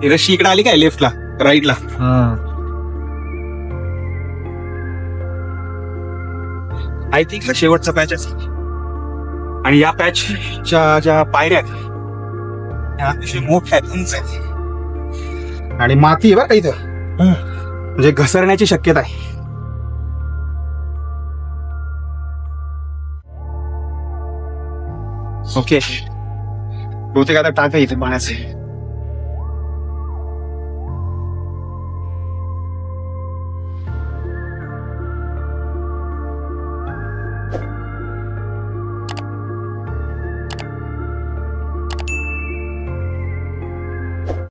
ही रशी इकडे आली काय लेफ्टला राईटला. आय थिंक हा शेवटचा पॅच असेल. आणि या पॅचच्या ज्या पायऱ्या आहेत त्या अतिशय मोठ्या आहेत, उंच आहेत. आणि माती आहे बरं का इथं. म्हणजे घसरण्याची शक्यता आहे. ओके, बहुतेक आता टाक आहे इथे पाण्याचे.